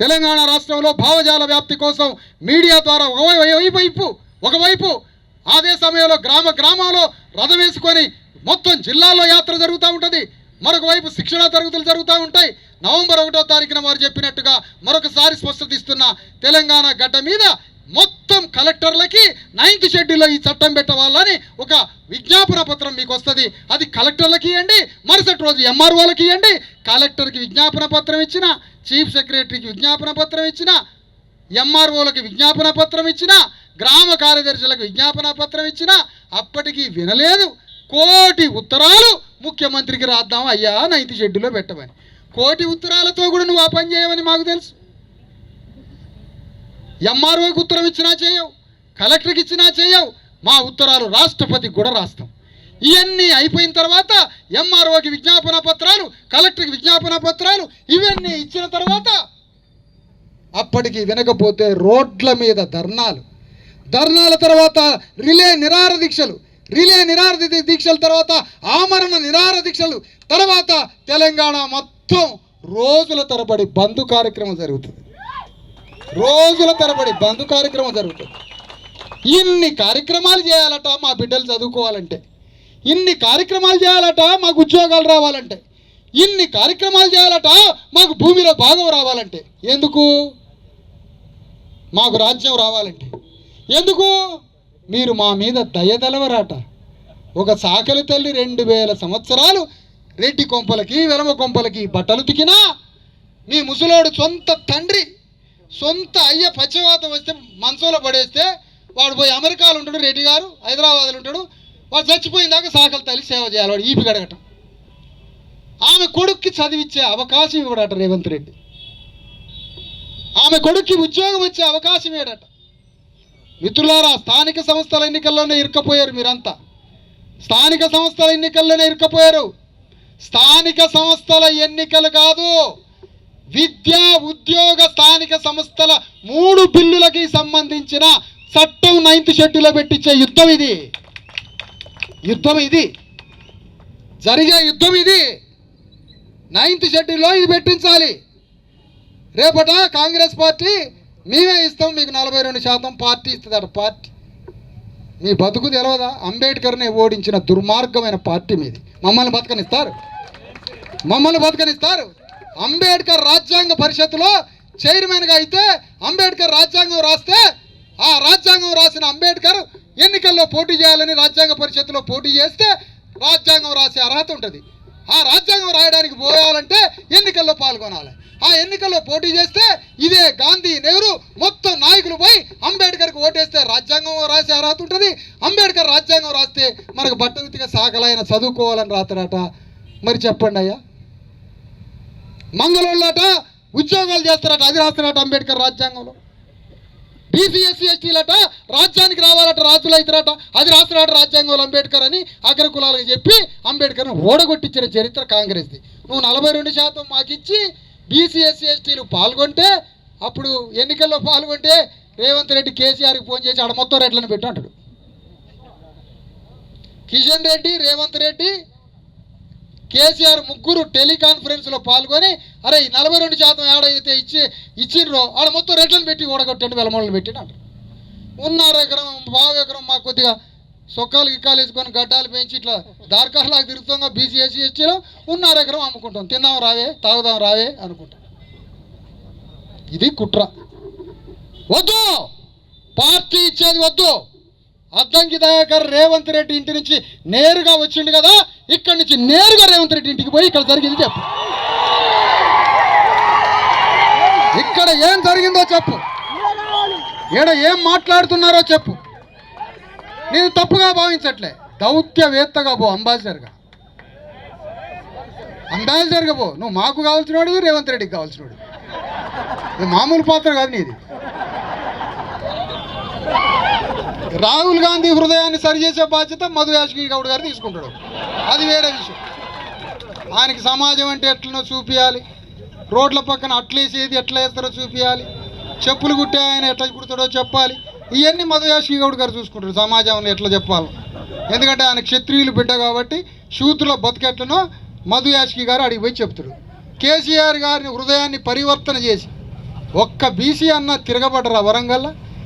తెలంగాణ రాష్ట్రంలో భావజాల వ్యాప్తి కోసం మీడియా ద్వారా ఒకవైపు అదే సమయంలో గ్రామాల్లో రథం వేసుకొని మొత్తం జిల్లాలో యాత్ర జరుగుతూ ఉంటుంది, మరొక వైపు శిక్షణ తరగతులు జరుగుతూ ఉంటాయి. నవంబర్ 1వ తారీఖున వారు చెప్పినట్టుగా మరొకసారి స్పష్టత ఇస్తున్న తెలంగాణ గడ్డ మీద మొత్తం కలెక్టర్లకి 9th షెడ్యూల్లో ఈ చట్టం పెట్టవాలని ఒక విజ్ఞాపన పత్రం మీకు వస్తుంది. అది కలెక్టర్లకి ఇవ్వండి, మరుసటి రోజు ఎంఆర్ఓలకి ఇవ్వండి. కలెక్టర్కి విజ్ఞాపన పత్రం ఇచ్చిన, చీఫ్ సెక్రటరీకి విజ్ఞాపన పత్రం ఇచ్చిన, ఎంఆర్ఓలకి విజ్ఞాపన పత్రం ఇచ్చిన, గ్రామ కార్యదర్శులకు విజ్ఞాపన పత్రం ఇచ్చిన, అప్పటికీ వినలేదు. కోటి ఉత్తరాలు ముఖ్యమంత్రికి రాద్దాం అయ్యా 9th షెడ్యూల్లో పెట్టమని. కోటి ఉత్తరాలతో కూడా నువ్వు ఆ పని చేయవని మాకు తెలుసు. ఎంఆర్ఓకి ఉత్తరం ఇచ్చినా చేయవు, కలెక్టర్కి ఇచ్చినా చేయవు. మా ఉత్తరాలు రాష్ట్రపతికి కూడా రాస్తాం. ఇవన్నీ అయిపోయిన తర్వాత ఎంఆర్ఓకి విజ్ఞాపన పత్రాలు, కలెక్టర్కి విజ్ఞాపన పత్రాలు ఇవన్నీ ఇచ్చిన తర్వాత అప్పటికి వినకపోతే రోడ్ల మీద ధర్నాల తర్వాత రిలే నిరాహార దీక్షల తర్వాత ఆమరణ నిరాహార దీక్షలు తర్వాత తెలంగాణ మొత్తం రోజుల తరబడి బంద్ కార్యక్రమం జరుగుతుంది. ఇన్ని కార్యక్రమాలు చేయాలట మా బిడ్డలు చదువుకోవాలంటే, ఇన్ని కార్యక్రమాలు చేయాలట మాకు ఉద్యోగాలు రావాలంటే, ఇన్ని కార్యక్రమాలు చేయాలట మాకు భూమిలో భాగం రావాలంటే. ఎందుకు? మాకు రాజ్యం రావాలంటే. ఎందుకు? మీరు మా మీద దయదలవరాట. ఒక సాకలి తల్లి 2000 సంవత్సరాలు రెడ్డి కొంపలకి వెలమ కొంపలకి బట్టలు తికినా మీ ముసలోడు సొంత అయ్య పచ్చవాతం వస్తే మనసులో పడేస్తే వాడు పోయి అమెరికాలో ఉంటాడు, రెడ్డి గారు హైదరాబాద్లో ఉంటాడు. వాడు చచ్చిపోయిన దాకా సాకలి తల్లి సేవ చేయాలి, వాడు ఈపి గడగటం. ఆమె కొడుక్కి చదివిచ్చే అవకాశం ఇవ్వడట రేవంత్ రెడ్డి. ఆమె కొడుక్కి ఉద్యోగం వచ్చే అవకాశం ఇవ్వడట. మిత్రులారా, స్థానిక సంస్థల ఎన్నికల్లోనే ఇరుక్కపోయారు మీరంతా. స్థానిక సంస్థల ఎన్నికలు కాదు, విద్యా ఉద్యోగ స్థానిక సంస్థల 3 బిల్లులకి సంబంధించిన చట్టం 9th షెడ్యూల్లో పెట్టించే యుద్ధం ఇది. జరిగే యుద్ధం ఇది. 9th షెడ్యూల్లో ఇది పెట్టించాలి. రేపట కాంగ్రెస్ పార్టీ మేమే ఇస్తాం మీకు 42% పార్టీ ఇస్తుందట. పార్టీ మీ బతుకు తెలవదా? అంబేద్కర్ని ఓడించిన దుర్మార్గమైన పార్టీ మీది. మమ్మల్ని బతకనిస్తారు. అంబేద్కర్ రాజ్యాంగ పరిషత్తులో చైర్మన్గా అయితే అంబేద్కర్ రాజ్యాంగం రాస్తే ఆ రాజ్యాంగం రాసిన అంబేద్కర్ ఎన్నికల్లో పోటీ చేయాలని రాజ్యాంగ పరిషత్తులో పోటీ చేస్తే రాజ్యాంగం రాసే అర్హత ఉంటుంది. ఆ రాజ్యాంగం రాయడానికి పోయాలంటే ఎన్నికల్లో పాల్గొనాలి. ఆ ఎన్నికల్లో పోటీ చేస్తే ఇదే గాంధీ, నెహ్రూ మొత్తం నాయకులు పోయి అంబేద్కర్కి ఓటేస్తే రాజ్యాంగం రాసే అర్హత ఉంటుంది. అంబేద్కర్ రాజ్యాంగం రాస్తే మనకు బట్టగుతిగా సాకలైన చదువుకోవాలని రాస్తారట. మరి చెప్పండి అయ్యా, మంగళోళ్ళట ఉద్యోగాలు చేస్తారట, అది రాస్తారట అంబేద్కర్ రాజ్యాంగంలో. బీసీ ఎస్సీ ఎస్టీలట రాజ్యానికి రావాలట, రాజులు అవుతారట, అది రాస్తారట రాజ్యాంగంలో అంబేద్కర్ అని అగ్రకులాలకు చెప్పి అంబేద్కర్ని ఓడగొట్టించిన చరిత్ర కాంగ్రెస్ది. నువ్వు 42% మాకిచ్చి బీసీ ఎస్సీ ఎస్టీలు పాల్గొంటే, అప్పుడు ఎన్నికల్లో పాల్గొంటే రేవంత్ రెడ్డి కేసీఆర్కి ఫోన్ చేసి ఆడ మొత్తం రెడ్లను పెట్టు అంటాడు. కిషన్ రెడ్డి, రేవంత్ రెడ్డి, కేసీఆర్ ముగ్గురు టెలికాన్ఫరెన్స్లో పాల్గొని అరే 42% ఏడైతే ఇచ్చిండ్రో ఆడ మొత్తం రెడ్లను పెట్టి ఓడగొట్టండి, వెలమూలను పెట్టిండు అంటారు. 1.5 ఎకరం ఎకరం మాకు కొద్దిగా సొక్కాలు గిక్కాలు వేసుకొని గడ్డాలు పెంచి ఇట్లా దార్కాలాగా తిరుగుతాం. బీసీ ఎస్సీ ఎస్టీలో 1.5 ఎకరం అమ్ముకుంటాం, తిందాం రావే తాగుదాం రావే అనుకుంటాం. ఇది కుట్ర. వద్దు, పార్టీ ఇచ్చేది వద్దు. అద్దంకి దయాకర్ రేవంత్ రెడ్డి ఇంటి నుంచి నేరుగా వచ్చిండు కదా, ఇక్కడి నుంచి నేరుగా రేవంత్ రెడ్డి ఇంటికి పోయి ఇక్కడ జరిగింది చెప్పు. ఇక్కడ ఏం జరిగిందో చెప్పు, ఈడ ఏం మాట్లాడుతున్నారో చెప్పు. నేను తప్పుగా భావించట్లే, దౌత్యవేత్తగా పో, అంబాసిడర్గా పో. నువ్వు మాకు కావాల్సినోడివి, రేవంత్ రెడ్డికి కావాల్సినోడు. ఇది మామూలు పాత్ర కాదు నీది. రాహుల్ గాంధీ హృదయాన్ని సరిచేసే బాధ్యత మధు యాష్కి గౌడ్ గారు తీసుకుంటాడు, అది వేరే విషయం. ఆయనకి సమాజం అంటే ఎట్లనో చూపించాలి, రోడ్ల పక్కన అట్లేసేది ఎట్లా వేస్తారో చూపించాలి, చెప్పులు కుట్టే ఆయన ఎట్లా కుడతాడో చెప్పాలి. ఇవన్నీ మధు యాష్కి గౌడ్ గారు చూసుకుంటారు, సమాజంలో ఎట్లా చెప్పాలి. ఎందుకంటే ఆయన క్షత్రియులు బిడ్డ కాబట్టి షూతులో బతికెట్లనో మధు యాష్కి గారు అడిగి పోయి చెప్తాడు. కేసీఆర్ గారిని హృదయాన్ని పరివర్తన చేసి ఒక్క బీసీ అన్న తిరగబడరా వరంగల్?